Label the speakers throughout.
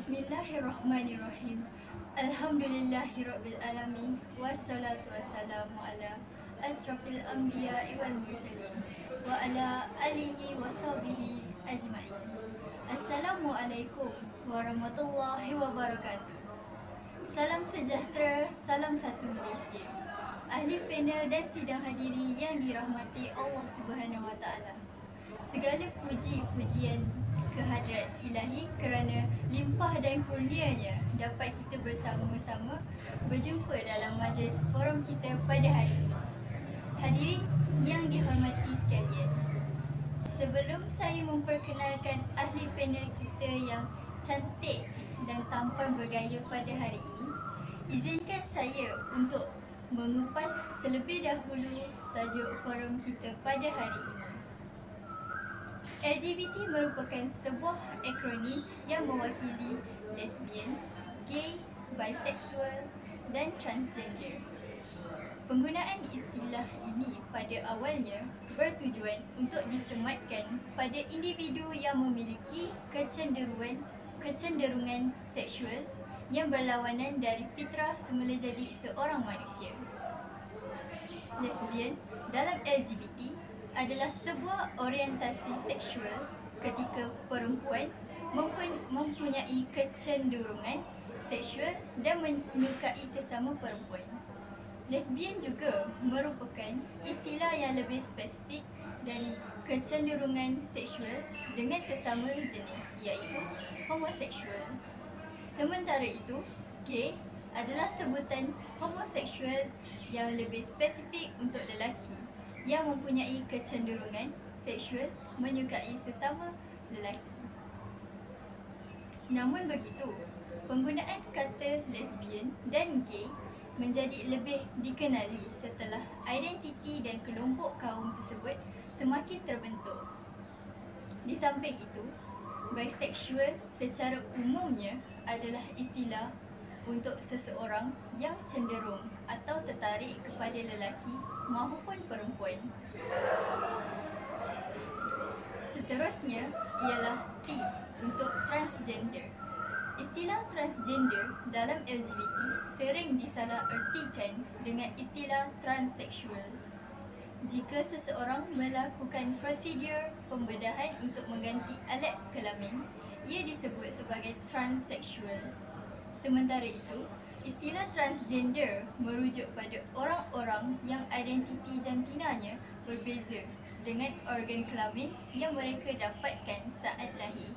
Speaker 1: Bismillahirrahmanirrahim. Alhamdulillahirabbil alamin wassalatu wassalamu ala asrafil anbiya'i wal mursalin wa ala alihi washabihi ajmain. Assalamualaikum warahmatullahi wabarakatuh. Salam sejahtera, salam satu Malaysia. Ahli panel dan sidang hadiri yang dirahmati Allah Subhanahu Wa Taala. Segala puji-pujian kehadrat ilahi kerana limpah dan kurnianya dapat kita bersama-sama berjumpa dalam majlis forum kita pada hari ini. Hadirin yang dihormati sekalian, sebelum saya memperkenalkan ahli panel kita yang cantik dan tampan bergaya pada hari ini, izinkan saya untuk mengupas terlebih dahulu tajuk forum kita pada hari ini. LGBT merupakan sebuah akronim yang mewakili lesbian, gay, bisexual dan transgender. Penggunaan istilah ini pada awalnya bertujuan untuk disematkan pada individu yang memiliki kecenderungan seksual yang berlawanan dari fitrah semula jadi seorang manusia. Lesbian dalam LGBT adalah sebuah orientasi seksual ketika perempuan mempunyai kecenderungan seksual dan menyukai sesama perempuan. Lesbian juga merupakan istilah yang lebih spesifik dari kecenderungan seksual dengan sesama jenis, iaitu homoseksual. Sementara itu, gay adalah sebutan homoseksual yang lebih spesifik untuk lelaki yang mempunyai kecenderungan seksual menyukai sesama lelaki. Namun begitu, penggunaan kata lesbian dan gay menjadi lebih dikenali setelah identiti dan kelompok kaum tersebut semakin terbentuk. Di samping itu, bisexual secara umumnya adalah istilah untuk seseorang yang cenderung atau tertarik kepada lelaki maupun perempuan. Seterusnya ialah T untuk transgender. Istilah transgender dalam LGBT sering disalahertikan dengan istilah transseksual. Jika seseorang melakukan prosedur pembedahan untuk mengganti alat kelamin, ia disebut sebagai transseksual. Sementara itu, istilah transgender merujuk pada orang-orang yang identiti jantinanya berbeza dengan organ kelamin yang mereka dapatkan saat lahir.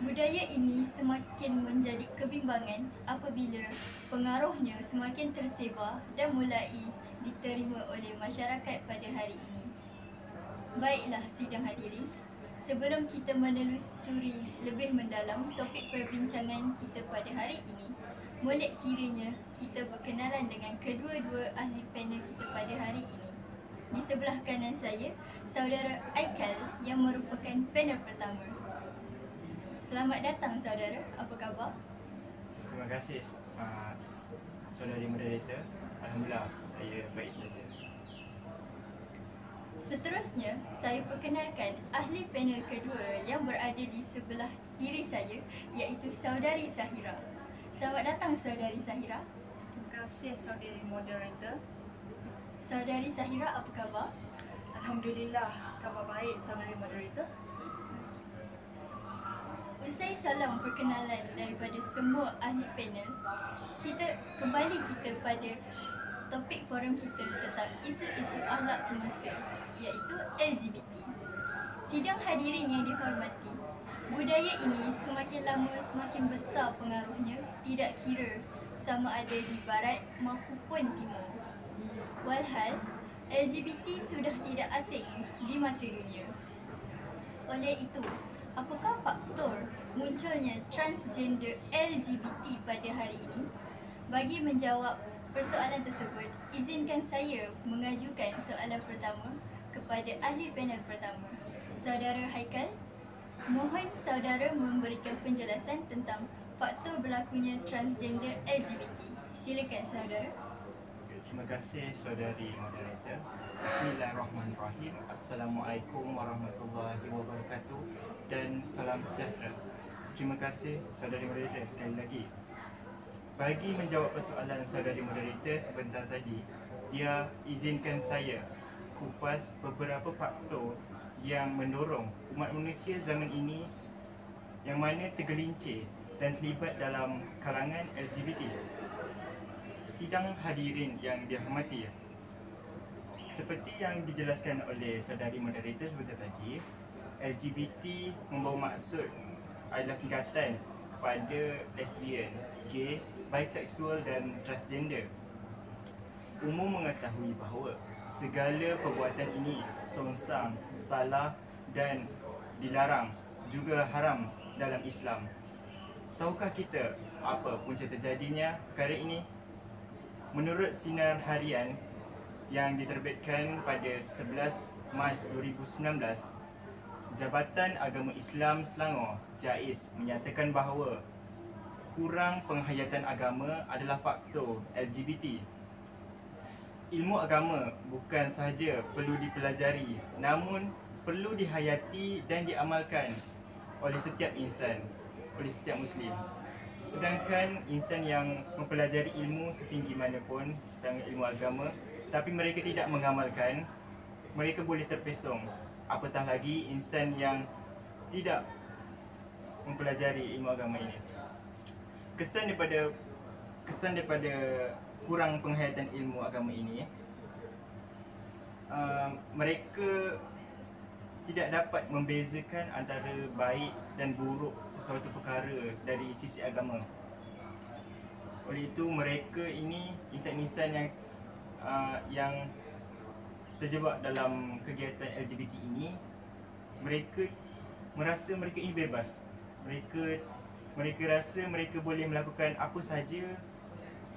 Speaker 1: Budaya ini semakin menjadi kebimbangan apabila pengaruhnya semakin tersebar dan mulai diterima oleh masyarakat pada hari ini. Baiklah sidang hadirin, sebelum kita menelusuri lebih mendalam topik perbincangan kita pada hari ini, molek kiranya kita berkenalan dengan kedua-dua ahli panel kita pada hari ini. Di sebelah kanan saya, saudara Aikal yang merupakan panel pertama. Selamat datang saudara, apa khabar?
Speaker 2: Terima kasih saudari moderator. Alhamdulillah, saya baik saja.
Speaker 1: Seterusnya, saya perkenalkan ahli panel kedua yang berada di sebelah kiri saya, iaitu saudari Zahira. Selamat datang saudari Zahira.
Speaker 3: Terima kasih saudari moderator.
Speaker 1: Saudari Zahira, apa khabar?
Speaker 3: Alhamdulillah, khabar baik saudari moderator.
Speaker 1: Usai salam perkenalan daripada semua ahli panel, kita kembali pada topik forum kita tentang isu-isu akhlak semasa, iaitu LGBT. Sidang hadirin yang dihormati, budaya ini semakin lama semakin besar pengaruhnya, tidak kira sama ada di barat maupun timur. Walhal, LGBT sudah tidak asing di mata dunia. Oleh itu, apakah faktor munculnya transgender LGBT pada hari ini? Bagi menjawab persoalan tersebut, izinkan saya mengajukan soalan pertama kepada ahli panel pertama, saudara Haikal. Mohon saudara memberikan penjelasan tentang faktor berlakunya transgender LGBT. Silakan saudara.
Speaker 2: Terima kasih saudari moderator. Bismillahirrahmanirrahim. Assalamualaikum warahmatullahi wabarakatuh dan salam sejahtera. terima kasih saudari moderator sekali lagi. Bagi menjawab persoalan saudari moderator sebentar tadi, dia izinkan saya kupas beberapa faktor yang mendorong umat manusia zaman ini yang mana tergelincir dan terlibat dalam kalangan LGBT. Sidang hadirin yang dihormati, seperti yang dijelaskan oleh saudari moderator sebentar tadi, LGBT membawa maksud adalah singkatan kepada lesbian, gay, biseksual dan transgender. Umum mengetahui bahawa segala perbuatan ini songsang, salah dan dilarang, juga haram dalam Islam. Tahukah kita apa punca terjadinya perkara ini? Menurut sinar harian yang diterbitkan pada 11 Mac 2019, Jabatan Agama Islam Selangor JAIS menyatakan bahawa kurang penghayatan agama adalah faktor LGBT. Ilmu agama bukan sahaja perlu dipelajari, namun perlu dihayati dan diamalkan oleh setiap insan, oleh setiap Muslim. Sedangkan insan yang mempelajari ilmu setinggi mana pun tentang ilmu agama, tapi mereka tidak mengamalkan, mereka boleh terpesong. Apatah lagi insan yang tidak mempelajari ilmu agama ini. Kesan daripada kurang penghayatan ilmu agama ini, mereka tidak dapat membezakan antara baik dan buruk sesuatu perkara dari sisi agama. Oleh itu mereka ini insan-insan yang terjebak dalam kegiatan LGBT ini, mereka merasa mereka ini bebas. Mereka rasa mereka boleh melakukan apa sahaja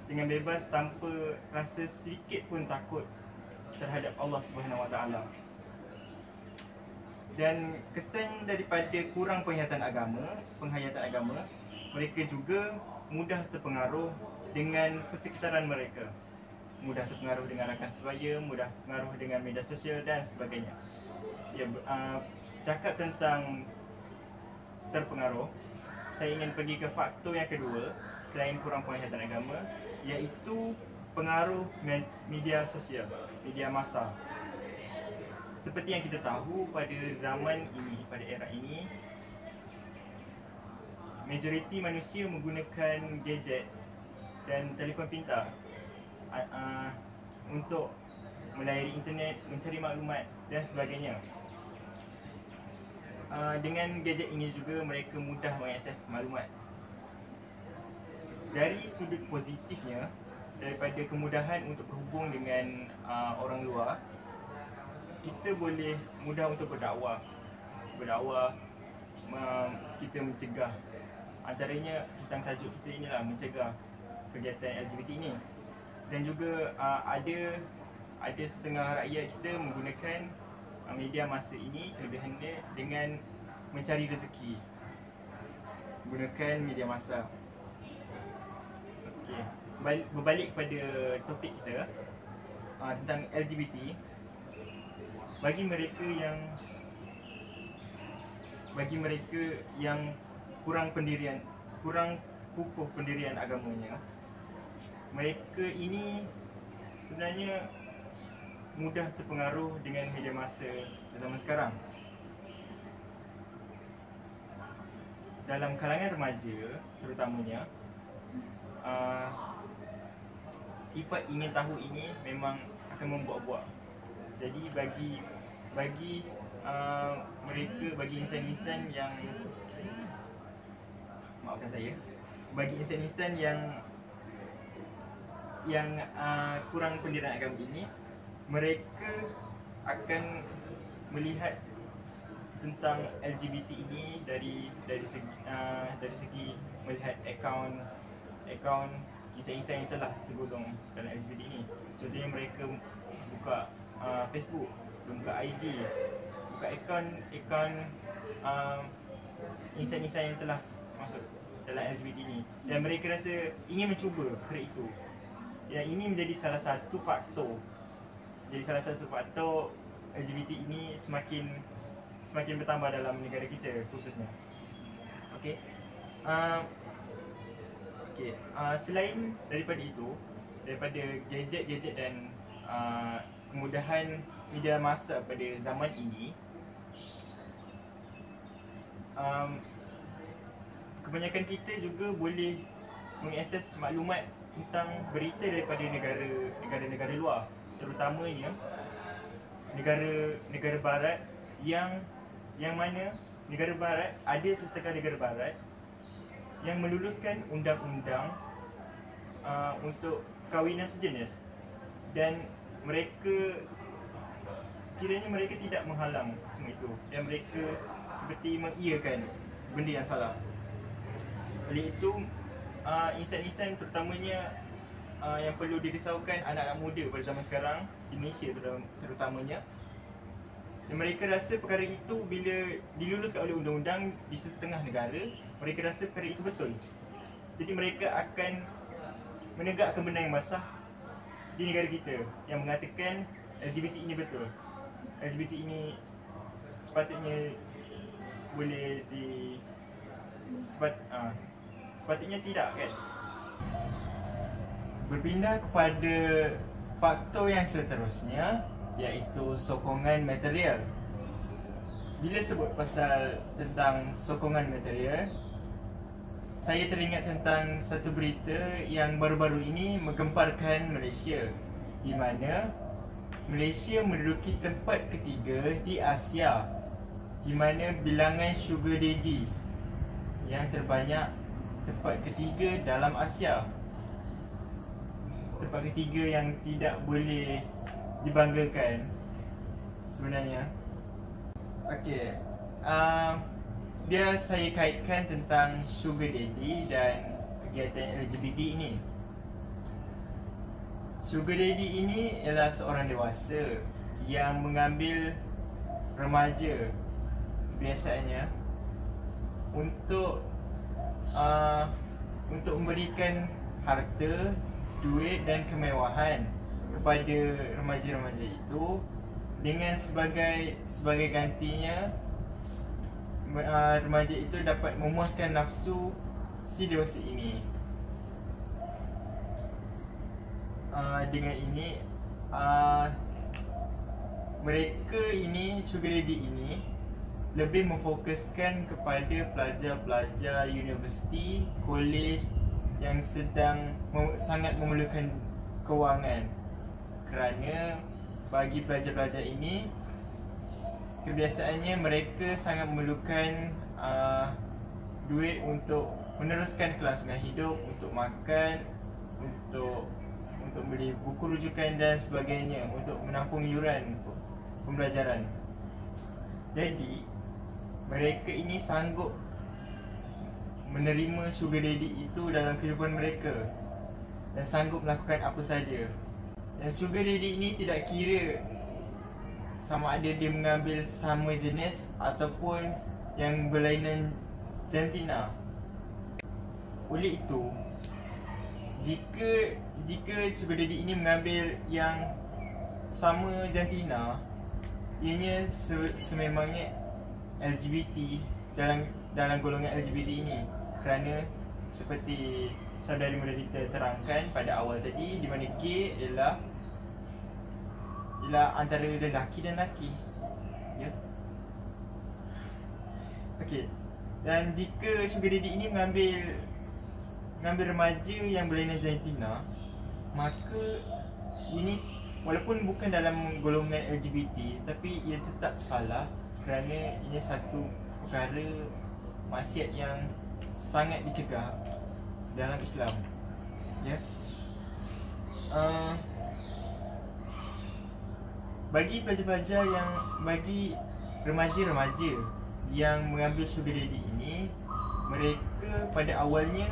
Speaker 2: dengan bebas tanpa rasa sedikit pun takut terhadap Allah Subhanahu Wa Taala. Dan kesan daripada kurang penghayatan agama, mereka juga mudah terpengaruh dengan persekitaran mereka. Mudah terpengaruh dengan rakan sebaya, mudah terpengaruh dengan media sosial dan sebagainya. Ya, cakap tentang terpengaruh, saya ingin pergi ke faktor yang kedua selain kurang penghayatan agama, iaitu pengaruh media sosial, media massa. Seperti yang kita tahu, pada zaman ini, pada era ini, majoriti manusia menggunakan gadget dan telefon pintar untuk melayari internet, mencari maklumat dan sebagainya. Dengan gadget ini juga mereka mudah mengakses maklumat. Dari sudut positifnya, daripada kemudahan untuk berhubung dengan orang luar, kita boleh mudah untuk berdakwah, kita mencegah, antaranya tentang tajuk kita inilah, mencegah kegiatan LGBT ini. Dan juga ada setengah rakyat kita menggunakan media masa ini, kelebihannya dengan mencari rezeki, menggunakan media masa. Okey, berbalik kepada topik kita tentang LGBT. Bagi mereka yang kurang kukuh pendirian agamanya, mereka ini sebenarnya mudah terpengaruh dengan media massa zaman sekarang. Dalam kalangan remaja terutamanya, sifat ingin tahu ini memang akan membuat-buat. Jadi bagi mereka, bagi insan-insan yang, maafkan saya, bagi insan-insan yang kurang pendirian agama ini, mereka akan melihat tentang LGBT ini dari segi melihat akaun insan-insan yang telah tergolong dalam LGBT ini. Contohnya mereka buka Facebook, buka IG, buka akaun insan-insan yang telah masuk dalam LGBT ini, dan mereka rasa ingin mencuba perkara itu. Yang ini menjadi salah satu faktor LGBT ini semakin bertambah dalam negara kita khususnya. Okey. Selain daripada itu, daripada gadget-gadget dan kemudahan media massa pada zaman ini, kebanyakan kita juga boleh mengakses maklumat tentang berita daripada negara-negara luar, terutamanya negara barat yang mana negara barat, ada sesetengah negara barat yang meluluskan undang-undang untuk kahwinan sejenis, dan kiranya mereka tidak menghalang semua itu, dan mereka seperti mengiyakan benda yang salah. Oleh itu, insan-insan terutamanya yang perlu dirisaukan anak-anak muda pada zaman sekarang di Malaysia terutamanya, dan mereka rasa perkara itu bila diluluskan oleh undang-undang di sesetengah negara, mereka rasa perkara itu betul. Jadi mereka akan menegakkan benda yang basah di negara kita yang mengatakan LGBT ini betul. LGBT ini sepatutnya boleh sepatutnya tidak, kan? Berpindah kepada faktor yang seterusnya, iaitu sokongan material. Bila sebut pasal tentang sokongan material, saya teringat tentang satu berita yang baru-baru ini menggemparkan Malaysia, di mana Malaysia menduduki tempat ketiga di Asia, di mana bilangan sugar daddy yang terbanyak, tempat ketiga dalam Asia, tempat ketiga yang tidak boleh dibanggakan sebenarnya. Okey, dia saya kaitkan tentang sugar daddy dan kegiatan LGBT ini. Sugar daddy ini ialah seorang dewasa yang mengambil remaja biasanya untuk memberikan harta, duit dan kemewahan kepada remaja-remaja itu, dengan sebagai gantinya remaja itu dapat memuaskan nafsu si dewasa ini. Dengan ini mereka ini, sugar daddy ini, lebih memfokuskan kepada pelajar-pelajar universiti, kolej yang sangat memerlukan kewangan, kerana bagi pelajar-pelajar ini kebiasaannya mereka sangat memerlukan duit untuk meneruskan kelangsungan hidup, untuk makan, untuk beli buku rujukan dan sebagainya, untuk menampung yuran pembelajaran. Jadi mereka ini sanggup menerima sugar daddy itu dalam kehidupan mereka dan sanggup melakukan apa saja. Dan sugar daddy ini tidak kira sama ada dia mengambil sama jenis ataupun yang berlainan jantina. Oleh itu, jika sugar daddy ini mengambil yang sama jantina, ianya sememangnya LGBT dalam golongan LGBT ini, kerana seperti saudari muda kita terangkan pada awal tadi, di mana gay ialah antara lelaki dan lelaki, ya. Okey. Dan jika sugar daddy ini mengambil remaja yang berlainan jantina, maka ini walaupun bukan dalam golongan LGBT, tapi ia tetap salah, kerana ini satu perkara maksiat yang sangat dicegah dalam Islam, ya. Bagi pelajar-pelajar bagi remaja-remaja yang mengambil sugar daddy ini, mereka pada awalnya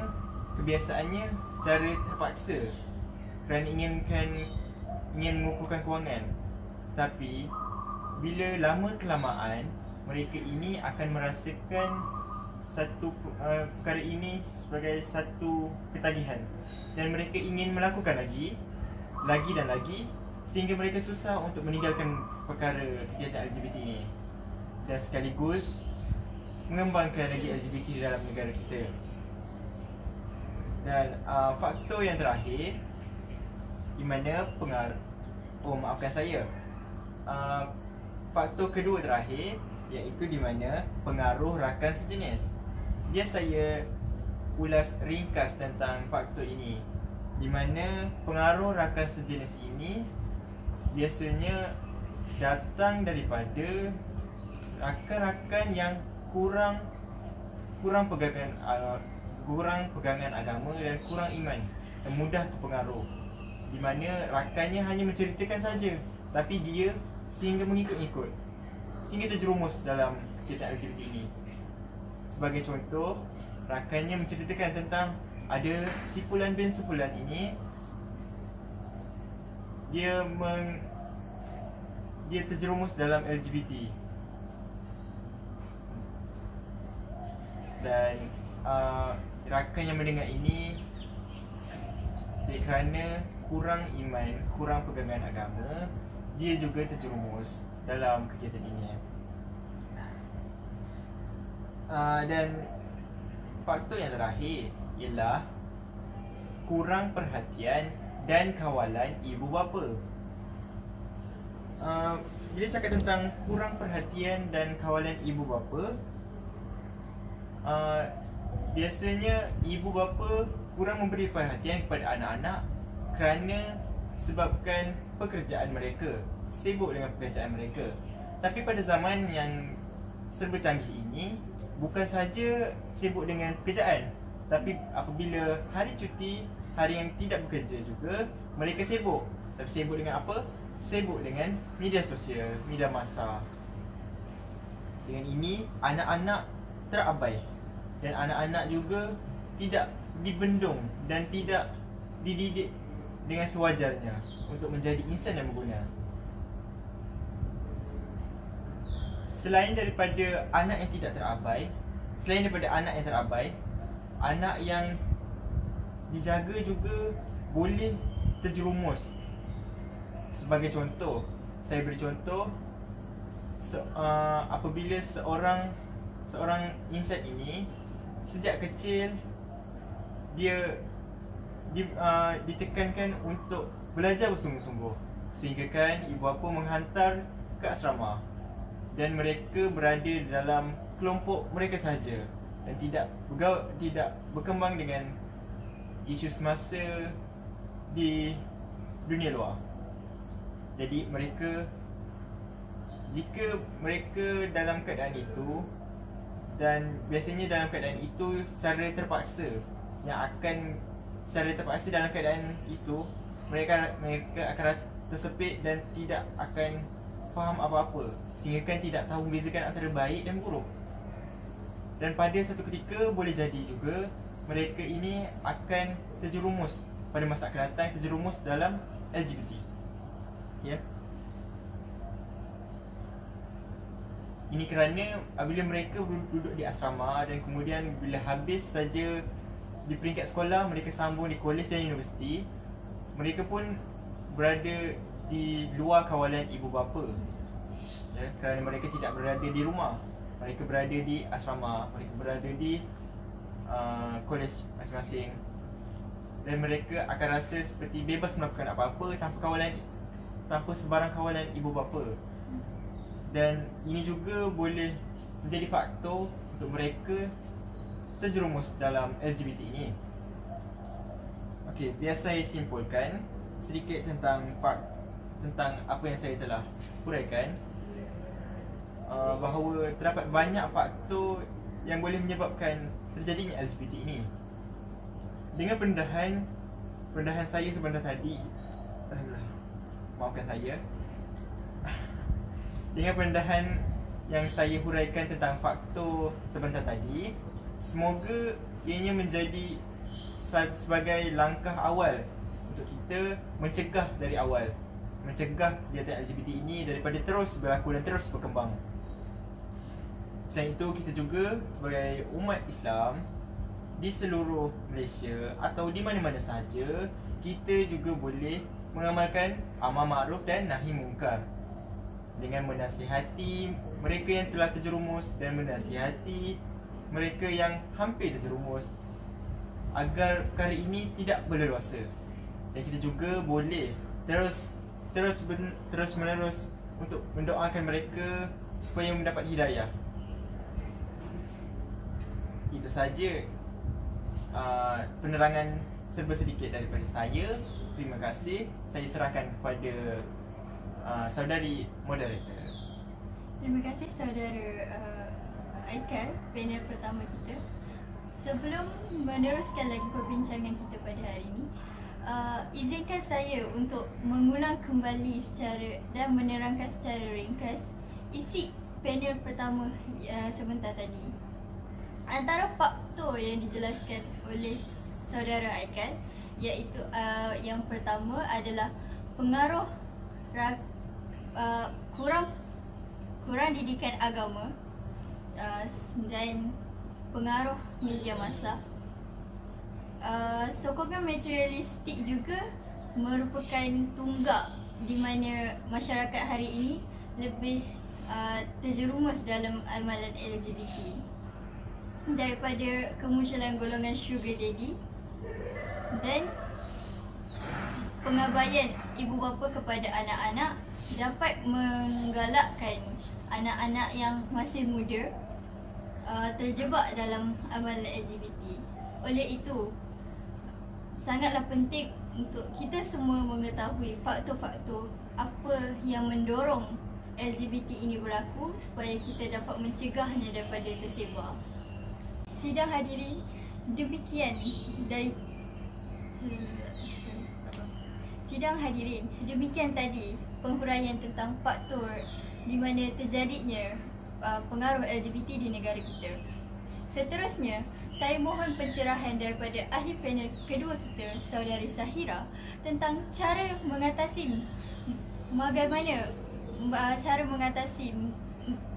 Speaker 2: kebiasaannya secara terpaksa kerana ingin mengukuhkan kewangan. Tapi bila lama kelamaan, mereka ini akan merasakan satu perkara ini sebagai satu ketagihan, dan mereka ingin melakukan lagi dan lagi, sehingga mereka susah untuk meninggalkan perkara kegiatan LGBT ini, dan sekaligus mengembangkan lagi LGBT di dalam negara kita. Dan faktor yang terakhir, di mana maafkan saya, faktor kedua terakhir, iaitu di mana pengaruh rakan sejenis. Biar saya ulas ringkas tentang faktor ini, di mana pengaruh rakan sejenis ini biasanya datang daripada rakan-rakan yang kurang pegangan agama dan kurang iman, dan mudah terpengaruh, di mana rakannya hanya menceritakan saja, tapi dia sehingga mengikut-ikut, sehingga terjerumus dalam kegiatan LGBT ini. Sebagai contoh, rakannya menceritakan tentang ada si Fulan bin Sufulan ini, dia terjerumus dalam LGBT, dan rakan yang mendengar ini, kerana kurang iman, kurang pegangan agama, dia juga terjerumus dalam kegiatan ini. Dan faktor yang terakhir ialah kurang perhatian dan kawalan ibu bapa. Bila cakap tentang kurang perhatian dan kawalan ibu bapa, biasanya ibu bapa kurang memberi perhatian kepada anak-anak kerana sebabkan pekerjaan mereka, sibuk dengan pekerjaan mereka. Tapi pada zaman yang serba canggih ini, bukan saja sibuk dengan pekerjaan, tapi apabila hari cuti, hari yang tidak bekerja juga, mereka sibuk. Tapi sibuk dengan apa? Sibuk dengan media sosial, media massa. Dengan ini, anak-anak terabai, dan anak-anak juga tidak dibendung dan tidak dididik dengan sewajarnya untuk menjadi insan yang berguna. Selain daripada anak yang tidak terabai, anak yang dijaga juga boleh terjerumus. Sebagai contoh, saya beri contoh, apabila seorang insan ini sejak kecil dia ditekankan untuk belajar bersungguh-sungguh, sehingga kan ibu bapa menghantar ke asrama, dan mereka berada dalam kelompok mereka sahaja dan tidak berkembang dengan isu semasa di dunia luar. Jadi jika mereka dalam keadaan itu, dan biasanya dalam keadaan itu secara terpaksa, dalam keadaan itu mereka akan rasa tersepit dan tidak akan faham apa-apa, sehingga kan tidak tahu membezakan antara baik dan buruk. Dan pada satu ketika boleh jadi juga mereka ini akan terjerumus pada masa akan datang, terjerumus dalam LGBT. Ya. Ini kerana apabila mereka duduk di asrama dan kemudian bila habis saja di peringkat sekolah, mereka sambung di kolej dan universiti, mereka pun berada di luar kawalan ibu bapa. Ya, kerana mereka tidak berada di rumah, mereka berada di asrama, mereka berada di kolej masing-masing, dan mereka akan rasa seperti bebas melakukan apa-apa tanpa sebarang kawalan ibu bapa. Dan ini juga boleh menjadi faktor untuk mereka terjerumus dalam LGBT ini. Okey, biar saya simpulkan sedikit tentang apa yang saya telah huraikan, bahawa terdapat banyak faktor yang boleh menyebabkan terjadinya LGBT ini. Dengan pendedahan saya sebentar tadi, maafkan saya, dengan pendedahan yang saya huraikan tentang faktor sebentar tadi, semoga ianya menjadi sebagai langkah awal untuk kita mencegah dari awal, mencegah kegiatan LGBT ini daripada terus berlaku dan terus berkembang. Selain itu, kita juga sebagai umat Islam di seluruh Malaysia atau di mana-mana sahaja, kita juga boleh mengamalkan amar ma'ruf dan nahi mungkar dengan menasihati mereka yang telah terjerumus dan menasihati mereka yang hampir terjerumus, agar perkara ini tidak berleluasa. Dan kita juga boleh terus menerus untuk mendoakan mereka supaya mendapat hidayah. Itu saja penerangan serba sedikit daripada saya. Terima kasih. Saya serahkan kepada saudari moderator.
Speaker 1: Terima kasih saudara Aikal, panel pertama kita. Sebelum meneruskan lagi perbincangan kita pada hari ini, izinkan saya untuk mengulang kembali dan menerangkan secara ringkas isi panel pertama sebentar tadi. Antara faktor yang dijelaskan oleh saudara Aikal, iaitu yang pertama adalah pengaruh kurang didikan agama dan pengaruh media massa. Sokongan materialistik juga merupakan tunggak di mana masyarakat hari ini lebih terjerumus dalam amalan LGBT, daripada kemunculan golongan sugar daddy dan pengabaian ibu bapa kepada anak-anak dapat menggalakkan anak-anak yang masih muda terjebak dalam amalan LGBT. Oleh itu, sangatlah penting untuk kita semua mengetahui faktor-faktor apa yang mendorong LGBT ini berlaku supaya kita dapat mencegahnya daripada tersebar. Sidang hadirin, demikian tadi penghuraian tentang faktor di mana terjadinya pengaruh LGBT di negara kita. Seterusnya, saya mohon pencerahan daripada ahli panel kedua kita, saudari Sahira, tentang cara mengatasi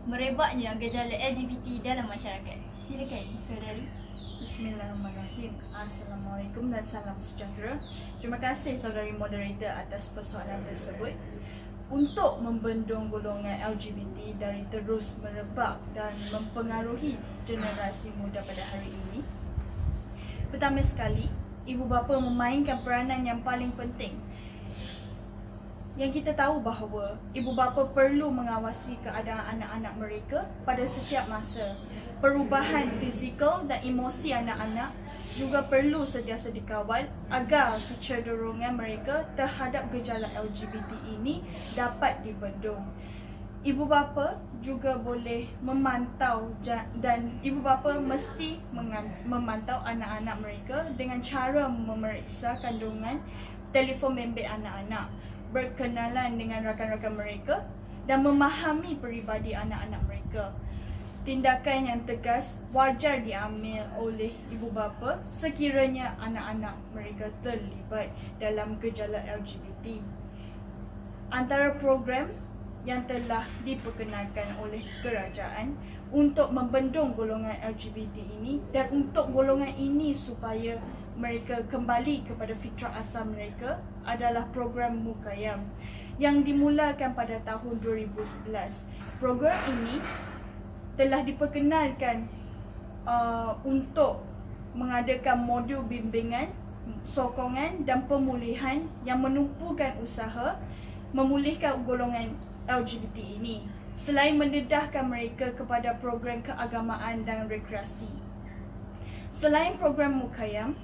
Speaker 1: merebaknya gejala LGBT dalam masyarakat. Silakan, saudari.
Speaker 3: Bismillahirrahmanirrahim. Assalamualaikum dan salam sejahtera. Terima kasih saudari moderator atas persoalan tersebut. Untuk membendung golongan LGBT dari terus merebak dan mempengaruhi generasi muda pada hari ini, pertama sekali, ibu bapa memainkan peranan yang paling penting. Yang kita tahu bahawa ibu bapa perlu mengawasi keadaan anak-anak mereka pada setiap masa. Perubahan fizikal dan emosi anak-anak juga perlu sentiasa dikawal agar kecenderungan mereka terhadap gejala LGBT ini dapat dibendung. Ibu bapa juga boleh memantau dan ibu bapa mesti memantau anak-anak mereka dengan cara memeriksa kandungan, telefon bimbit anak-anak, berkenalan dengan rakan-rakan mereka dan memahami peribadi anak-anak mereka. Tindakan yang tegas wajar diambil oleh ibu bapa sekiranya anak-anak mereka terlibat dalam gejala LGBT. Antara program yang telah diperkenalkan oleh kerajaan untuk membendung golongan LGBT ini dan untuk golongan ini supaya mereka kembali kepada fitrah asal mereka adalah program Mukayam yang dimulakan pada tahun 2011. Program ini telah diperkenalkan untuk mengadakan modul bimbingan, sokongan dan pemulihan yang menumpukan usaha memulihkan golongan LGBT ini selain mendedahkan mereka kepada program keagamaan dan rekreasi. Selain program Mukayam,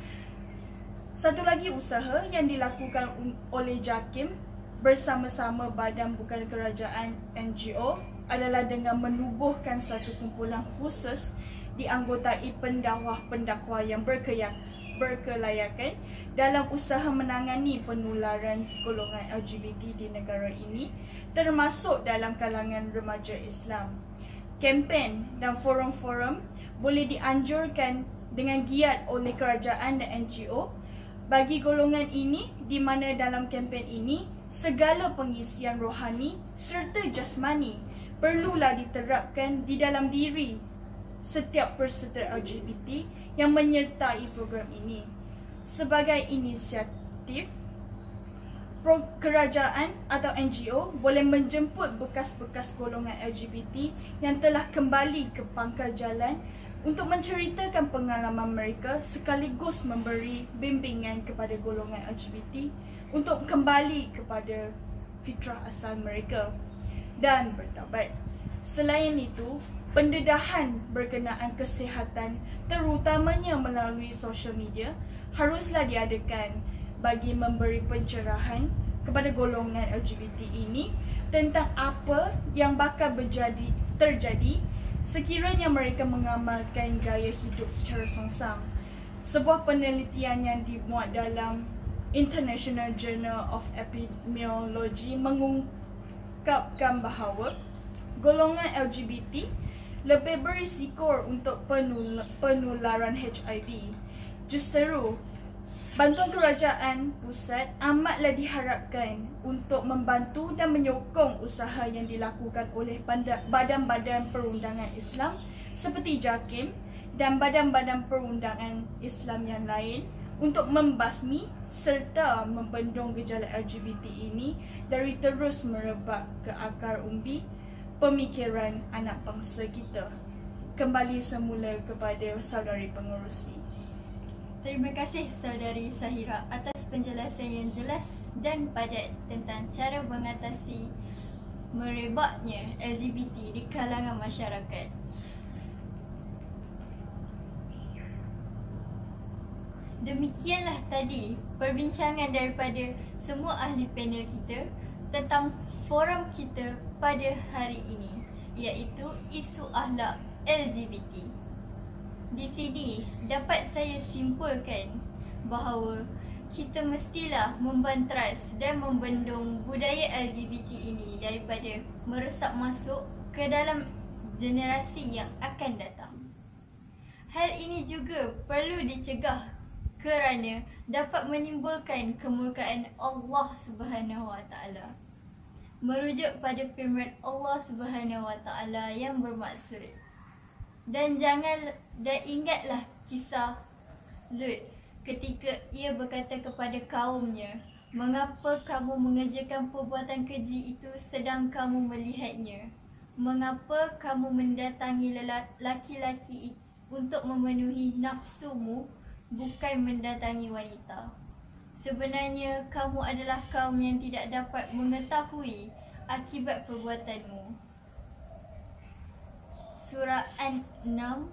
Speaker 3: satu lagi usaha yang dilakukan oleh JAKIM bersama-sama badan bukan kerajaan NGO adalah dengan menubuhkan suatu kumpulan khusus dianggotai pendakwa yang berkelayakan dalam usaha menangani penularan golongan LGBT di negara ini, termasuk dalam kalangan remaja Islam. Kempen dan forum-forum boleh dianjurkan dengan giat oleh kerajaan dan NGO bagi golongan ini, di mana dalam kempen ini segala pengisian rohani serta jasmani perlulah diterapkan di dalam diri setiap peserta LGBT yang menyertai program ini. Sebagai inisiatif, kerajaan atau NGO boleh menjemput bekas-bekas golongan LGBT yang telah kembali ke pangkal jalan untuk menceritakan pengalaman mereka sekaligus memberi bimbingan kepada golongan LGBT untuk kembali kepada fitrah asal mereka dan bertaubat. Selain itu, pendedahan berkenaan kesihatan terutamanya melalui sosial media haruslah diadakan bagi memberi pencerahan kepada golongan LGBT ini tentang apa yang bakal terjadi sekiranya mereka mengamalkan gaya hidup secara songsang. Sebuah penelitian yang dimuat dalam International Journal of Epidemiology mengungkapkan bahawa golongan LGBT lebih berisiko untuk penularan HIV. Justru, bantuan kerajaan pusat amatlah diharapkan untuk membantu dan menyokong usaha yang dilakukan oleh badan-badan perundangan Islam seperti JAKIM dan badan-badan perundangan Islam yang lain untuk membasmi serta membendung gejala LGBT ini dari terus merebak ke akar umbi pemikiran anak bangsa kita. Kembali semula kepada saudari pengerusi.
Speaker 1: Terima kasih saudari Sahira atas penjelasan yang jelas dan padat tentang cara mengatasi merebaknya LGBT di kalangan masyarakat. Demikianlah tadi perbincangan daripada semua ahli panel kita tentang forum kita pada hari ini, iaitu isu akhlak LGBT. Di sini dapat saya simpulkan bahawa kita mestilah membantras dan membendung budaya LGBT ini daripada meresap masuk ke dalam generasi yang akan datang. Hal ini juga perlu dicegah kerana dapat menimbulkan kemurkaan Allah Subhanahu Wa Taala. Merujuk pada firman Allah Subhanahu Wa Taala yang bermaksud, dan ingatlah kisah Lut ketika ia berkata kepada kaumnya, mengapa kamu mengerjakan perbuatan keji itu sedang kamu melihatnya? Mengapa kamu mendatangi laki-laki untuk memenuhi nafsumu, bukan mendatangi wanita? Sebenarnya kamu adalah kaum yang tidak dapat mengetahui akibat perbuatanmu. Surah An-Nam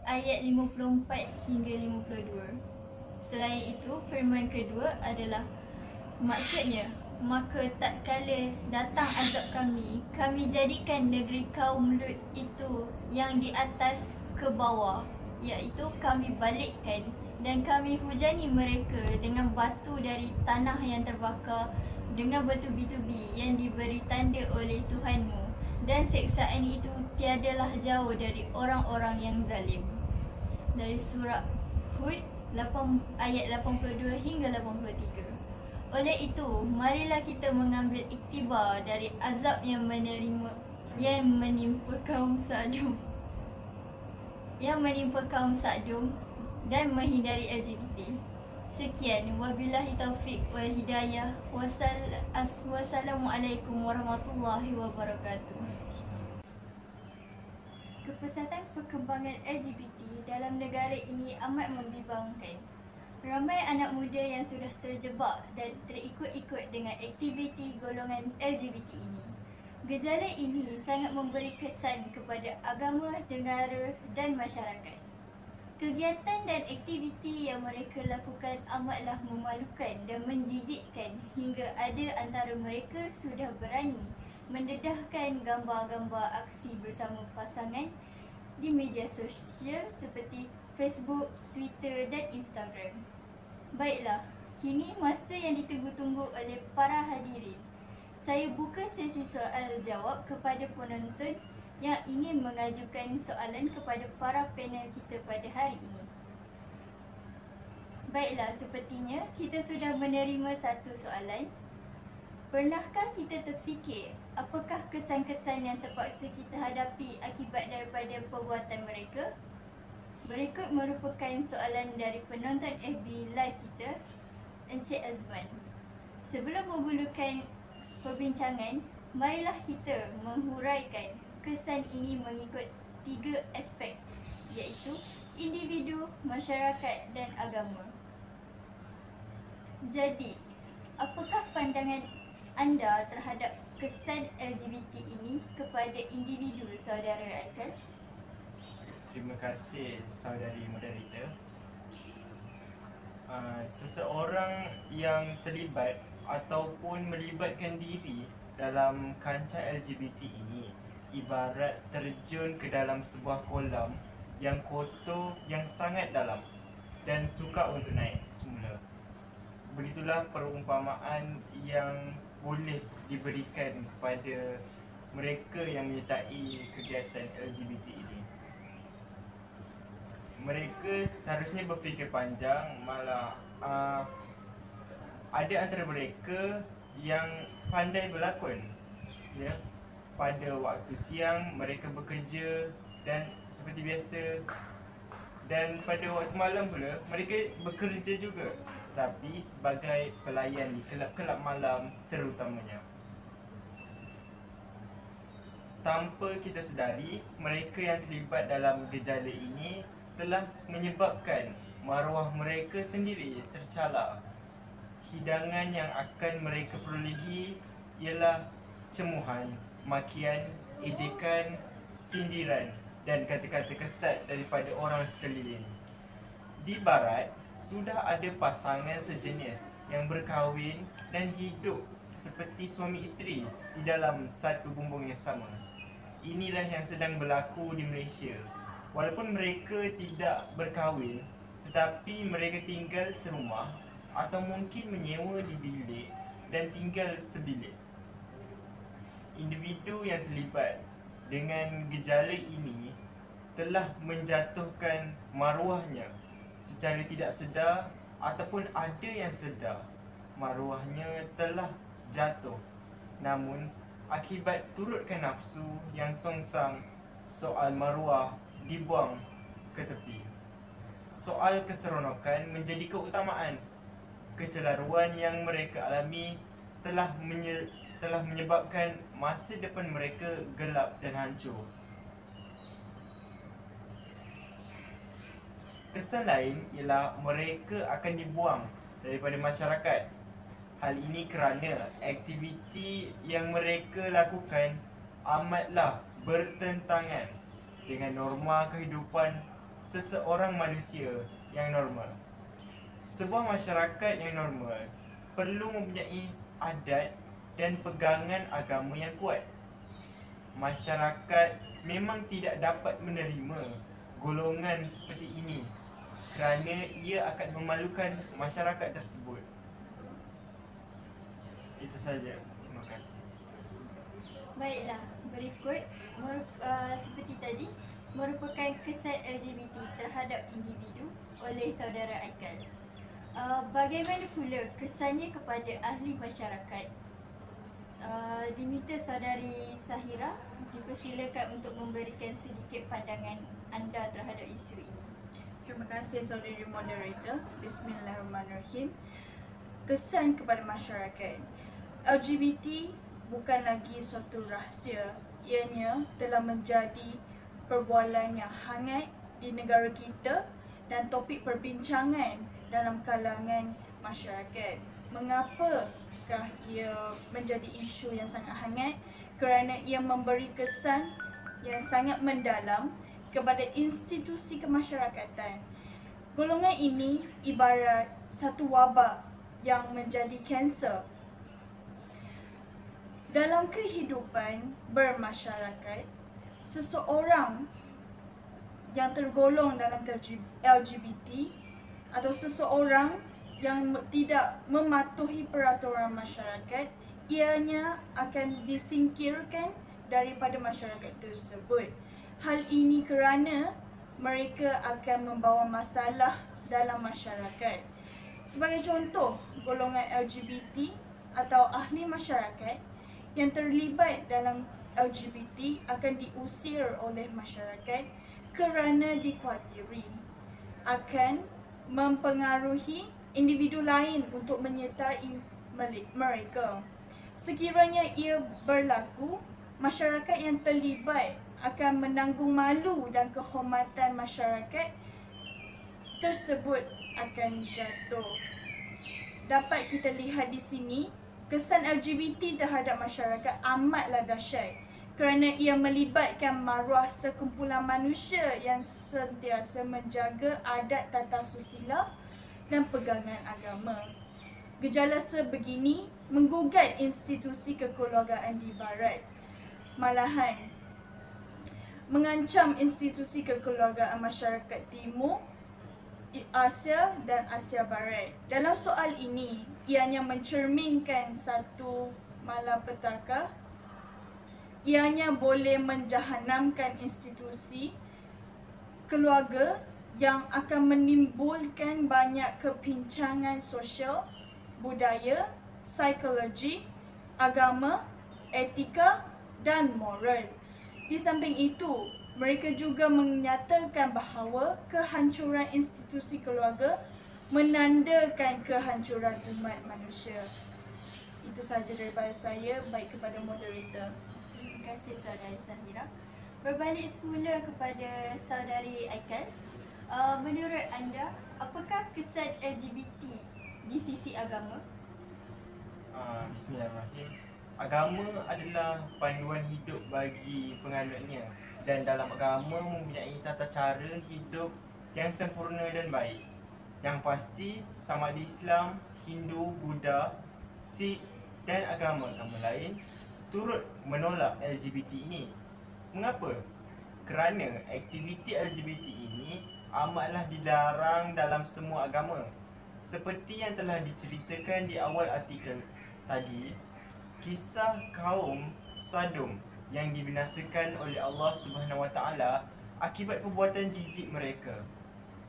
Speaker 1: ayat 54 hingga 52. Selain itu, firman kedua adalah, maksudnya, maka tak kala datang azab kami, kami jadikan negeri kaum Lut itu yang di atas ke bawah, iaitu kami balikkan dan kami hujani mereka dengan batu dari tanah yang terbakar dengan bertubi-tubi yang diberi tanda oleh Tuhanmu, dan seksaan itu tiadalah jauh dari orang-orang yang zalim. Dari surah Hud ayat 82 hingga 83. Oleh itu, marilah kita mengambil iktibar dari azab yang menimpa kaum Sa'dum dan menghindari LGBT. Sekian, wabillahi taufiq wal hidayah. Wassalamualaikum warahmatullahi wabarakatuh. Kepesatan perkembangan LGBT dalam negara ini amat membimbangkan. Ramai anak muda yang sudah terjebak dan terikut-ikut dengan aktiviti golongan LGBT ini. Gejala ini sangat memberi kesan kepada agama, negara dan masyarakat. Kegiatan dan aktiviti yang mereka lakukan amatlah memalukan dan menjijikkan, hingga ada antara mereka sudah berani mendedahkan gambar-gambar aksi bersama pasangan di media sosial seperti Facebook, Twitter dan Instagram. Baiklah, kini masa yang ditunggu-tunggu oleh para hadirin. Saya buka sesi soal jawab kepada penonton yang ingin mengajukan soalan kepada para panel kita pada hari ini. Baiklah, sepertinya kita sudah menerima satu soalan. Pernahkah kita terfikir apakah kesan-kesan yang terpaksa kita hadapi akibat daripada perbuatan mereka? Berikut merupakan soalan dari penonton FB Live kita, Encik Azman. Sebelum memulakan perbincangan, marilah kita menghuraikan kesan ini mengikut 3 aspek. iaitu individu, masyarakat dan agama. Jadi, apakah pandangan anda terhadap kesan LGBT ini kepada individu saudara Aikal?
Speaker 2: Terima kasih saudari moderator. Seseorang yang terlibat ataupun melibatkan diri dalam kancah LGBT ini ibarat terjun ke dalam sebuah kolam yang kotor, yang sangat dalam dan sukar untuk naik semula. Begitulah perumpamaan yang boleh diberikan kepada mereka yang menyertai kegiatan LGBT ini. Mereka seharusnya berfikir panjang, malah ada antara mereka yang pandai berlakon. Ya, pada waktu siang mereka bekerja dan seperti biasa, dan pada waktu malam pula mereka bekerja juga, tapi sebagai pelayan di kelab-kelab malam terutamanya. Tanpa kita sedari, mereka yang terlibat dalam gejala ini telah menyebabkan maruah mereka sendiri tercela. Hidangan yang akan mereka perolehi ialah cemuhan, makian, ejekan, sindiran dan kata-kata kesat daripada orang sekeliling. Di barat, sudah ada pasangan sejenis yang berkahwin dan hidup seperti suami isteri di dalam satu bumbung yang sama. Inilah yang sedang berlaku di Malaysia. Walaupun mereka tidak berkahwin, tetapi mereka tinggal serumah atau mungkin menyewa di bilik dan tinggal sebilik. Individu yang terlibat dengan gejala ini telah menjatuhkan maruahnya secara tidak sedar, ataupun ada yang sedar maruahnya telah jatuh. Namun akibat turutkan nafsu yang songsang, soal maruah dibuang ke tepi. Soal keseronokan menjadi keutamaan. Kecelaruan yang mereka alami telah menyebabkan masa depan mereka gelap dan hancur. Kesan lain ialah mereka akan dibuang daripada masyarakat. Hal ini kerana aktiviti yang mereka lakukan amatlah bertentangan dengan norma kehidupan seseorang manusia yang normal. Sebuah masyarakat yang normal perlu mempunyai adat dan pegangan agama yang kuat. Masyarakat memang tidak dapat menerima golongan seperti ini kerana ia akan memalukan masyarakat tersebut. Itu saja. Terima kasih.
Speaker 1: Baiklah, berikut seperti tadi merupakan kesan LGBT terhadap individu oleh saudara Aikal. Bagaimana pula kesannya kepada ahli masyarakat? Diminta saudari Sahira dipersilakan untuk memberikan sedikit pandangan anda terhadap isu ini.
Speaker 3: Terima kasih saudari moderator. Bismillahirrahmanirrahim. Kesan kepada masyarakat. LGBT bukan lagi suatu rahsia. Ianya telah menjadi perbualan yang hangat di negara kita dan topik perbincangan dalam kalangan masyarakat. Mengapakah ia menjadi isu yang sangat hangat? Kerana ia memberi kesan yang sangat mendalam kepada institusi kemasyarakatan. Golongan ini ibarat satu wabak yang menjadi kanser. Dalam kehidupan bermasyarakat, seseorang yang tergolong dalam LGBT atau seseorang yang tidak mematuhi peraturan masyarakat, ianya akan disingkirkan daripada masyarakat tersebut. Hal ini kerana mereka akan membawa masalah dalam masyarakat. Sebagai contoh, golongan LGBT atau ahli masyarakat yang terlibat dalam LGBT akan diusir oleh masyarakat kerana dikhawatiri akan mempengaruhi individu lain untuk menyertai mereka. Sekiranya ia berlaku, masyarakat yang terlibat akan menanggung malu dan kehormatan masyarakat tersebut akan jatuh. Dapat kita lihat di sini, kesan LGBT terhadap masyarakat amatlah dahsyat kerana ia melibatkan maruah sekumpulan manusia yang sentiasa menjaga adat tata susila dan pegangan agama. Gejala sebegini menggugat institusi kekeluargaan di Barat. Malahan, mengancam institusi kekeluargaan masyarakat Timur, Asia dan Asia Barat. Dalam soal ini, ianya mencerminkan satu malapetaka. Ianya boleh menjahanamkan institusi keluarga yang akan menimbulkan banyak kepincangan sosial, budaya, psikologi, agama, etika dan moral. Di samping itu, mereka juga menyatakan bahawa kehancuran institusi keluarga menandakan kehancuran umat manusia. Itu sahaja daripada saya, baik kepada moderator.
Speaker 1: Terima kasih Saudari Zahira. Berbalik semula kepada Saudari Aikal. Menurut anda, apakah kesan LGBT di sisi agama?
Speaker 2: Bismillahirrahmanirrahim. Agama adalah panduan hidup bagi penganutnya, dan dalam agama mempunyai tata cara hidup yang sempurna dan baik. Yang pasti, sama ada Islam, Hindu, Buddha, Sikh dan agama-agama lain turut menolak LGBT ini. Mengapa? Kerana aktiviti LGBT ini amatlah dilarang dalam semua agama. Seperti yang telah diceritakan di awal artikel tadi, kisah kaum Sadum yang dibinasakan oleh Allah Subhanahu Wa Taala akibat perbuatan jijik mereka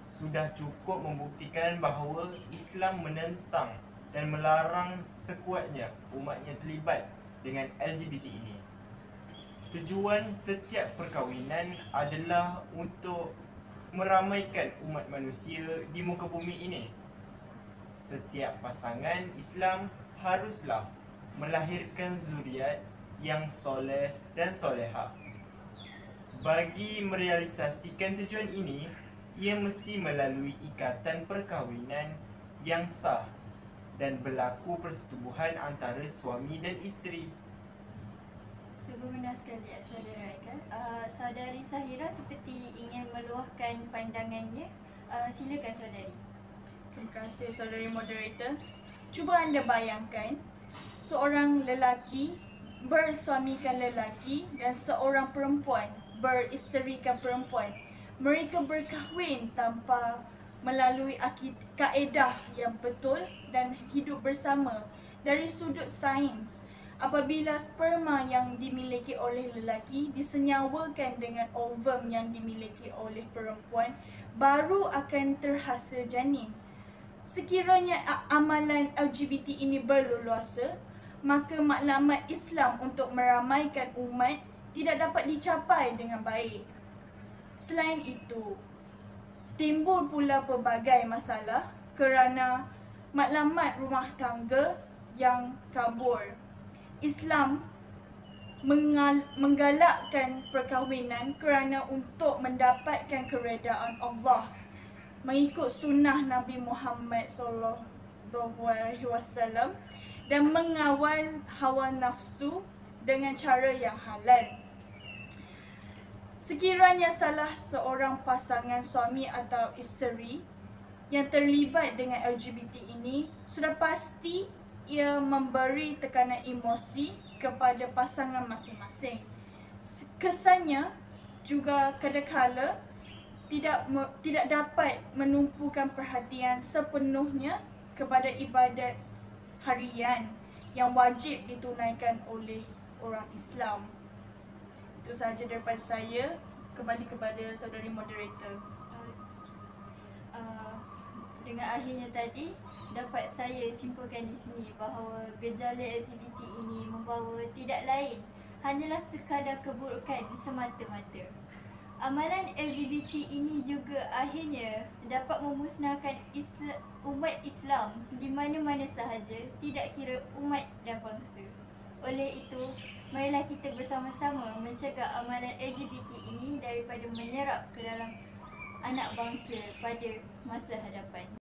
Speaker 2: sudah cukup membuktikan bahawa Islam menentang dan melarang sekuatnya umatnya terlibat dengan LGBT ini. Tujuan setiap perkahwinan adalah untuk meramaikan umat manusia di muka bumi ini. Setiap pasangan Islam haruslah melahirkan zuriat yang soleh dan soleha. Bagi merealisasikan tujuan ini, ia mesti melalui ikatan perkahwinan yang sah dan berlaku persetubuhan antara suami dan isteri.
Speaker 1: Sempurna sekali Saudara Aikal. Saudari Zahira seperti ingin meluahkan pandangannya. Silakan Saudari.
Speaker 3: Terima kasih saudari moderator. Cuba anda bayangkan seorang lelaki bersuamikan lelaki dan seorang perempuan beristerikan perempuan. Mereka berkahwin tanpa melalui kaedah yang betul dan hidup bersama. Dari sudut sains, apabila sperma yang dimiliki oleh lelaki disenyawakan dengan ovum yang dimiliki oleh perempuan, baru akan terhasil janin. Sekiranya amalan LGBT ini berleluasa, maka maklumat Islam untuk meramaikan umat tidak dapat dicapai dengan baik. Selain itu, timbul pula pelbagai masalah kerana maklumat rumah tangga yang kabur. Islam menggalakkan perkahwinan kerana untuk mendapatkan keredaan Allah, mengikut sunnah Nabi Muhammad SAW dan mengawal hawa nafsu dengan cara yang halal. Sekiranya salah seorang pasangan suami atau isteri yang terlibat dengan LGBT ini, sudah pasti ia memberi tekanan emosi kepada pasangan masing-masing. Kesannya juga kadangkala tidak dapat menumpukan perhatian sepenuhnya kepada ibadat harian yang wajib ditunaikan oleh orang Islam. Itu sahaja daripada saya. Kembali kepada saudari moderator.
Speaker 1: Dengan akhirnya tadi, dapat saya simpulkan di sini bahawa gejala LGBT ini membawa tidak lain hanyalah sekadar keburukan semata-mata. Amalan LGBT ini juga akhirnya dapat memusnahkan umat Islam di mana-mana sahaja, tidak kira umat dan bangsa. Oleh itu, marilah kita bersama-sama mencegah amalan LGBT ini daripada menyerap ke dalam anak bangsa pada masa hadapan.